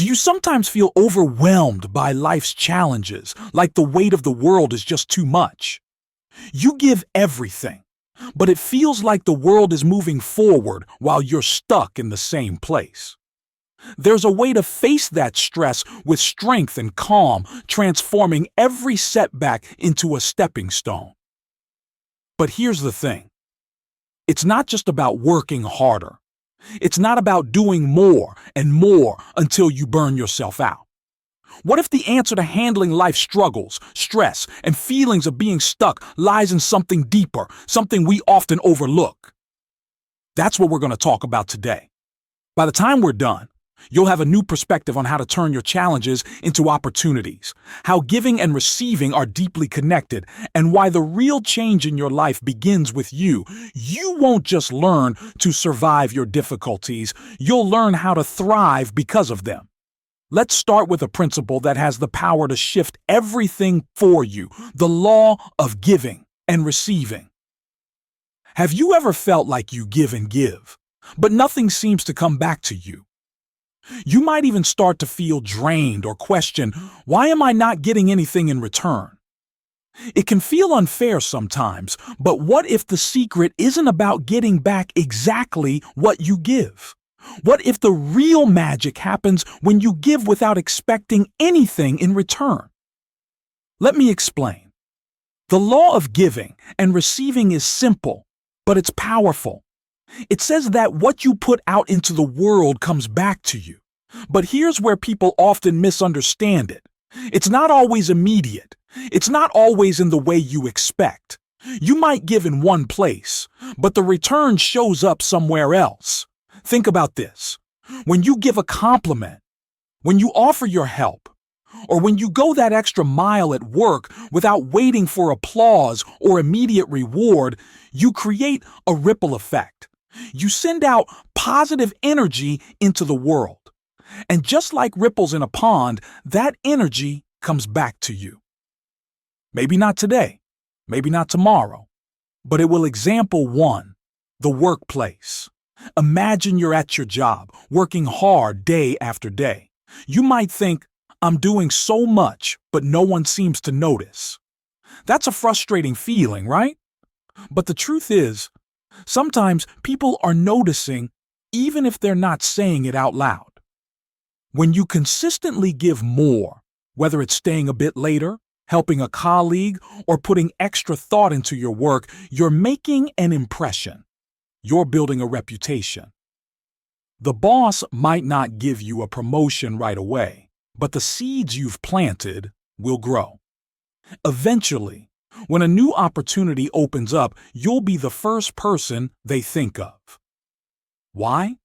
Do you sometimes feel overwhelmed by life's challenges, like the weight of the world is just too much? You give everything, but it feels like the world is moving forward while you're stuck in the same place. There's a way to face that stress with strength and calm, transforming every setback into a stepping stone. But here's the thing. It's not just about working harder. It's not about doing more and more until you burn yourself out. What if the answer to handling life's struggles, stress, and feelings of being stuck lies in something deeper, something we often overlook? That's what we're going to talk about today. By the time we're done, you'll have a new perspective on how to turn your challenges into opportunities, how giving and receiving are deeply connected, and why the real change in your life begins with you. You won't just learn to survive your difficulties, you'll learn how to thrive because of them. Let's start with a principle that has the power to shift everything for you, the law of giving and receiving. Have you ever felt like you give and give, but nothing seems to come back to you? You might even start to feel drained or question, why am I not getting anything in return? It can feel unfair sometimes, but what if the secret isn't about getting back exactly what you give? What if the real magic happens when you give without expecting anything in return? Let me explain. The law of giving and receiving is simple, but it's powerful. It says that what you put out into the world comes back to you. But here's where people often misunderstand it. It's not always immediate. It's not always in the way you expect. You might give in one place, but the return shows up somewhere else. Think about this. When you give a compliment, when you offer your help, or when you go that extra mile at work without waiting for applause or immediate reward, you create a ripple effect. You send out positive energy into the world. And just like ripples in a pond, that energy comes back to you. Maybe not today, maybe not tomorrow, but it will. Example 1, the workplace. Imagine you're at your job, working hard day after day. You might think, I'm doing so much, but no one seems to notice. That's a frustrating feeling, right? But the truth is, sometimes people are noticing even if they're not saying it out loud. When you consistently give more, whether it's staying a bit later, helping a colleague, or putting extra thought into your work, you're making an impression. You're building a reputation. The boss might not give you a promotion right away, but the seeds you've planted will grow. Eventually, when a new opportunity opens up, you'll be the first person they think of. Why?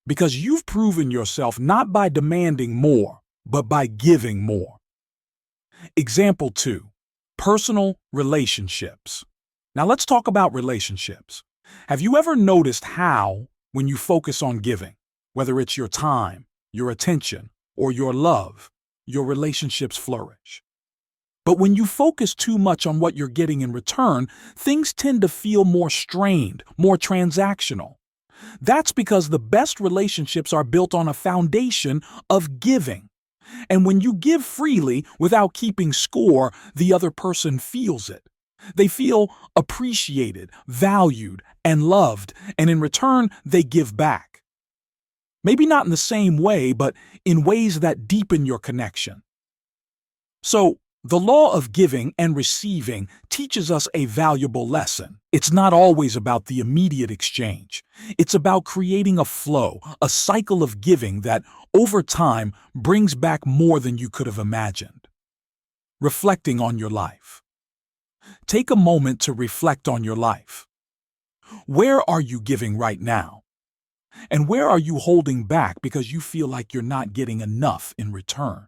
Because you've proven yourself not by demanding more, but by giving more. Example 2, personal relationships. Now let's talk about relationships. Have you ever noticed how, when you focus on giving, whether it's your time, your attention, or your love, your relationships flourish? But when you focus too much on what you're getting in return, things tend to feel more strained, more transactional. That's because the best relationships are built on a foundation of giving. And when you give freely without keeping score, the other person feels it. They feel appreciated, valued, and loved, and in return, they give back. Maybe not in the same way, but in ways that deepen your connection. So, the law of giving and receiving teaches us a valuable lesson. It's not always about the immediate exchange. It's about creating a flow, a cycle of giving that, over time, brings back more than you could have imagined. Reflecting on your life. Take a moment to reflect on your life. Where are you giving right now? And where are you holding back because you feel like you're not getting enough in return?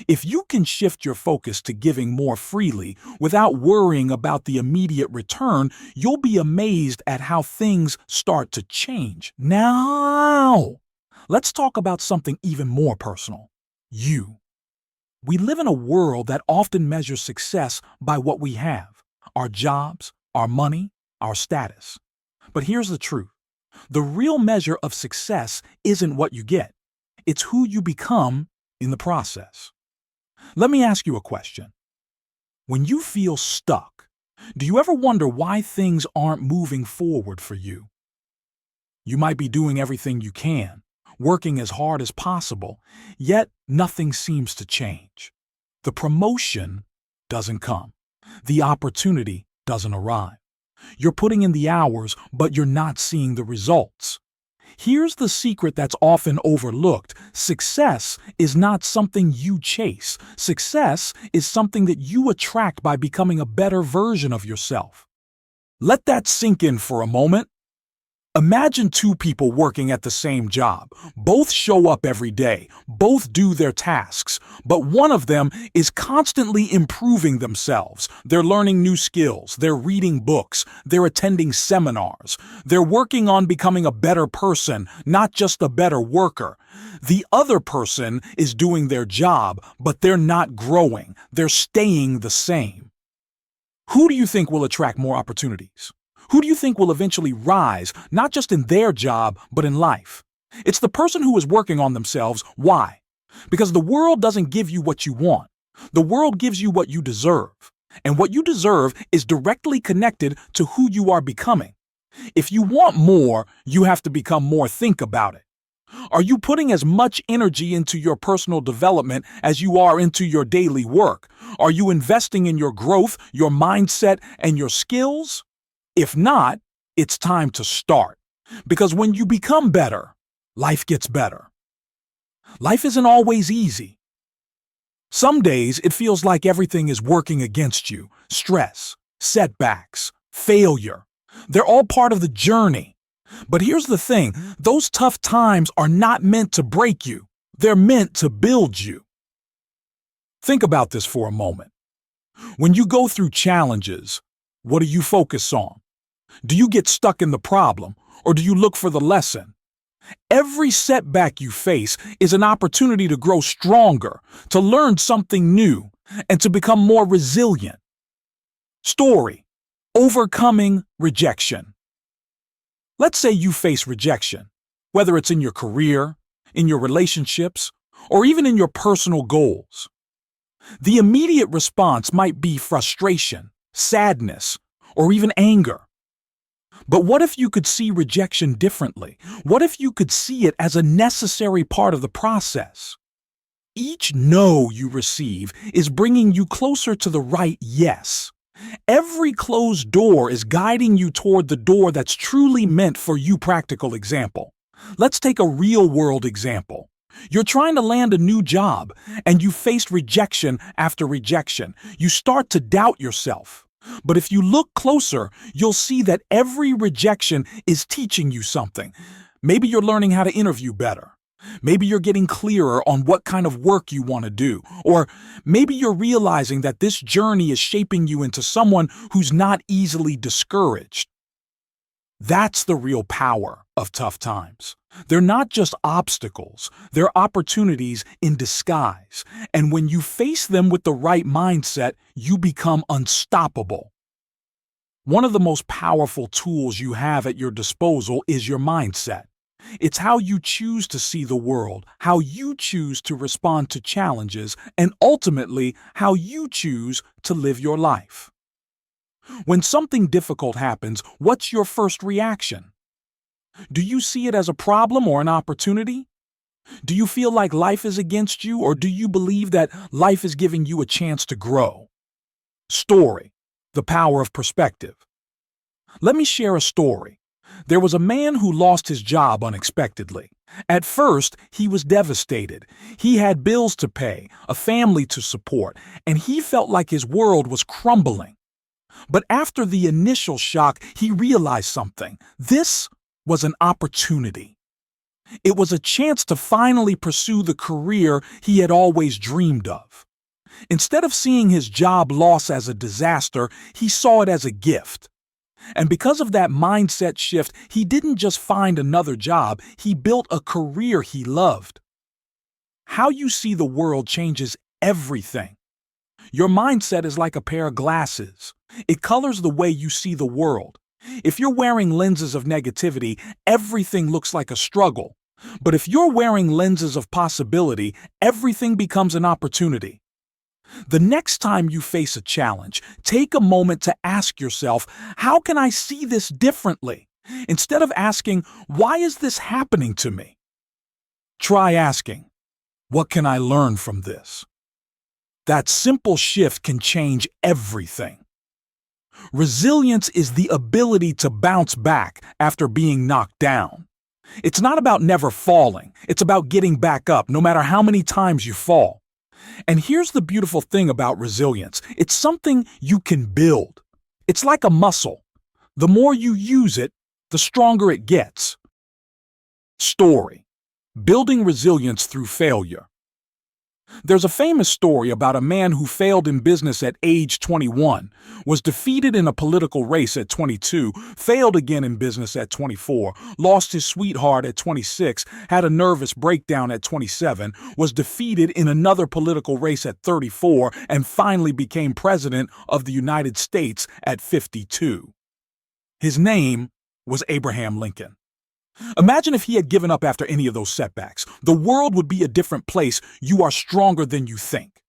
If you can shift your focus to giving more freely without worrying about the immediate return, you'll be amazed at how things start to change. Now, let's talk about something even more personal. You. We live in a world that often measures success by what we have, our jobs, our money, our status. But here's the truth. The real measure of success isn't what you get. it's who you become in the process. Let me ask you a question. When you feel stuck, do you ever wonder why things aren't moving forward for you? You might be doing everything you can, working as hard as possible, yet nothing seems to change. The promotion doesn't come. The opportunity doesn't arrive. You're putting in the hours, but you're not seeing the results. Here's the secret that's often overlooked. Success is not something you chase. Success is something that you attract by becoming a better version of yourself. Let that sink in for a moment. Imagine two people working at the same job. Both show up every day, both do their tasks, but one of them is constantly improving themselves. They're learning new skills, they're reading books, they're attending seminars, they're working on becoming a better person, not just a better worker. The other person is doing their job, but they're not growing, they're staying the same. Who do you think will attract more opportunities? Who do you think will eventually rise, not just in their job, but in life? It's the person who is working on themselves. Why? Because the world doesn't give you what you want. The world gives you what you deserve. And what you deserve is directly connected to who you are becoming. If you want more, you have to become more. Think about it. Are you putting as much energy into your personal development as you are into your daily work? Are you investing in your growth, your mindset, and your skills? If not, it's time to start. Because when you become better, life gets better. Life isn't always easy. Some days it feels like everything is working against you. Stress, setbacks, failure. They're all part of the journey. But here's the thing, those tough times are not meant to break you. They're meant to build you. Think about this for a moment. When you go through challenges, what do you focus on? Do you get stuck in the problem, or do you look for the lesson? Every setback you face is an opportunity to grow stronger, to learn something new, and to become more resilient. Story: overcoming rejection. Let's say you face rejection, whether it's in your career, in your relationships, or even in your personal goals. The immediate response might be frustration, sadness, or even anger. But what if you could see rejection differently? What if you could see it as a necessary part of the process? Each no you receive is bringing you closer to the right yes. Every closed door is guiding you toward the door that's truly meant for you. Practical example. Let's take a real-world example. You're trying to land a new job, and you faced rejection after rejection. You start to doubt yourself. But if you look closer, you'll see that every rejection is teaching you something. Maybe you're learning how to interview better. Maybe you're getting clearer on what kind of work you want to do. Or maybe you're realizing that this journey is shaping you into someone who's not easily discouraged. That's the real power of tough times. They're not just obstacles, they're opportunities in disguise. And when you face them with the right mindset, you become unstoppable. One of the most powerful tools you have at your disposal is your mindset. It's how you choose to see the world, how you choose to respond to challenges, and ultimately, how you choose to live your life. When something difficult happens, what's your first reaction? Do you see it as a problem or an opportunity? Do you feel like life is against you, or do you believe that life is giving you a chance to grow? Story: the power of perspective. Let me share a story. There was a man who lost his job unexpectedly. At first, he was devastated. He had bills to pay, a family to support, and he felt like his world was crumbling. But after the initial shock, he realized something. This was an opportunity. It was a chance to finally pursue the career he had always dreamed of. Instead of seeing his job loss as a disaster, he saw it as a gift. And because of that mindset shift, he didn't just find another job, he built a career he loved. How you see the world changes everything. Your mindset is like a pair of glasses. It colors the way you see the world. If you're wearing lenses of negativity, everything looks like a struggle. But if you're wearing lenses of possibility, everything becomes an opportunity. The next time you face a challenge, take a moment to ask yourself, how can I see this differently? Instead of asking, why is this happening to me? Try asking, what can I learn from this? That simple shift can change everything. Resilience is the ability to bounce back after being knocked down. It's not about never falling. It's about getting back up, no matter how many times you fall. And here's the beautiful thing about resilience. It's something you can build. It's like a muscle. The more you use it, the stronger it gets. Story: building resilience through failure. There's a famous story about a man who failed in business at age 21, was defeated in a political race at 22, failed again in business at 24, lost his sweetheart at 26, had a nervous breakdown at 27, was defeated in another political race at 34, and finally became president of the United States at 52. His name was Abraham Lincoln. Imagine if he had given up after any of those setbacks. The world would be a different place. You are stronger than you think.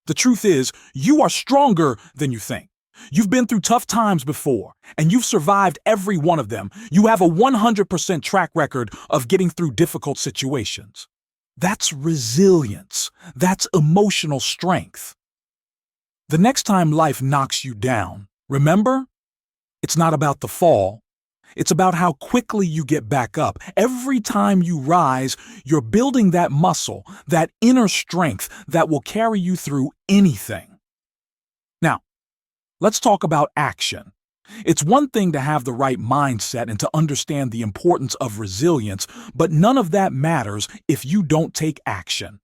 The truth is, you are stronger than you think. You've been through tough times before, and you've survived every one of them. You have a 100% track record of getting through difficult situations. That's resilience. That's emotional strength. The next time life knocks you down, remember, it's not about the fall. It's about how quickly you get back up. Every time you rise, you're building that muscle, that inner strength that will carry you through anything. Now, let's talk about action. It's one thing to have the right mindset and to understand the importance of resilience, but none of that matters if you don't take action.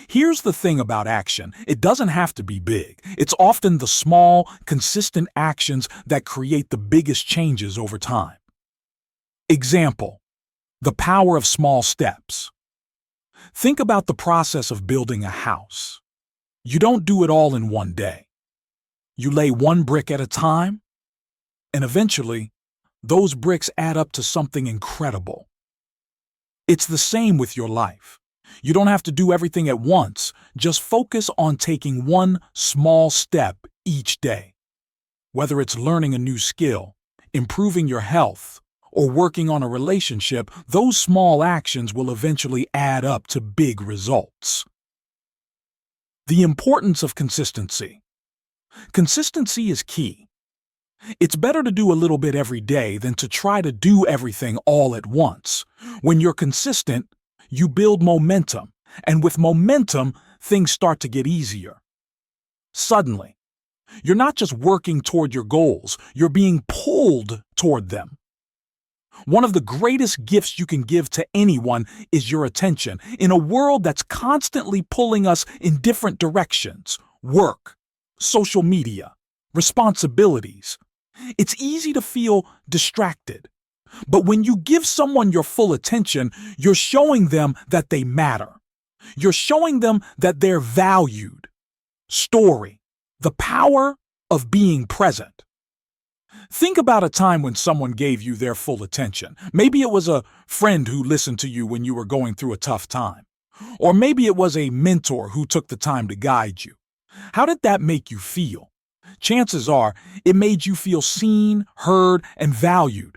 Here's the thing about action. It doesn't have to be big. It's often the small, consistent actions that create the biggest changes over time. Example: the power of small steps. Think about the process of building a house. You don't do it all in one day. You lay one brick at a time, and eventually, those bricks add up to something incredible. It's the same with your life. You don't have to do everything at once. Just focus on taking one small step each day. Whether it's learning a new skill, improving your health, or working on a relationship, those small actions will eventually add up to big results. The importance of consistency. Consistency is key. It's better to do a little bit every day than to try to do everything all at once. When you're consistent, you build momentum, and with momentum, things start to get easier. Suddenly, you're not just working toward your goals, you're being pulled toward them. One of the greatest gifts you can give to anyone is your attention. In a world that's constantly pulling us in different directions, work, social media, responsibilities, it's easy to feel distracted. But when you give someone your full attention, you're showing them that they matter. You're showing them that they're valued. Story: the power of being present. Think about a time when someone gave you their full attention. Maybe it was a friend who listened to you when you were going through a tough time. Or maybe it was a mentor who took the time to guide you. How did that make you feel? Chances are it made you feel seen, heard, and valued.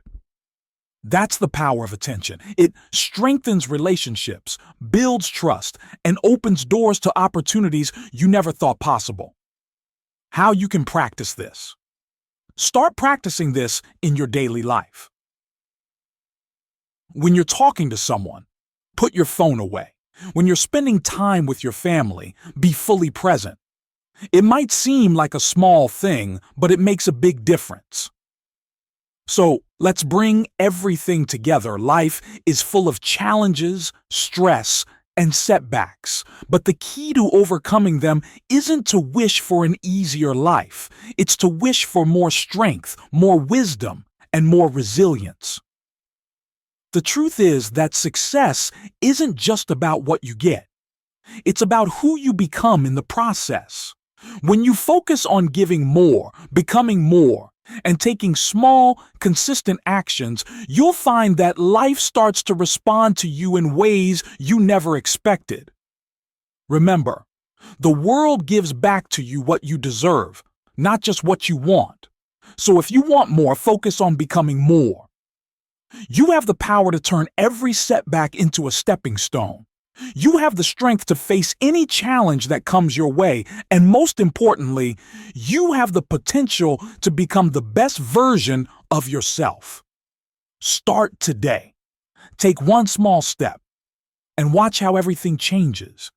That's the power of attention. It strengthens relationships, builds trust, and opens doors to opportunities you never thought possible. How you can practice this. Start practicing this in your daily life. When you're talking to someone, put your phone away. When you're spending time with your family, be fully present. It might seem like a small thing, but it makes a big difference. So, let's bring everything together. Life is full of challenges, stress, and setbacks. But the key to overcoming them isn't to wish for an easier life. It's to wish for more strength, more wisdom, and more resilience. The truth is that success isn't just about what you get. It's about who you become in the process. When you focus on giving more, becoming more, and taking small, consistent actions, you'll find that life starts to respond to you in ways you never expected. Remember, the world gives back to you what you deserve, not just what you want. So if you want more, focus on becoming more. You have the power to turn every setback into a stepping stone. You have the strength to face any challenge that comes your way, and most importantly, you have the potential to become the best version of yourself. Start today. Take one small step, and watch how everything changes.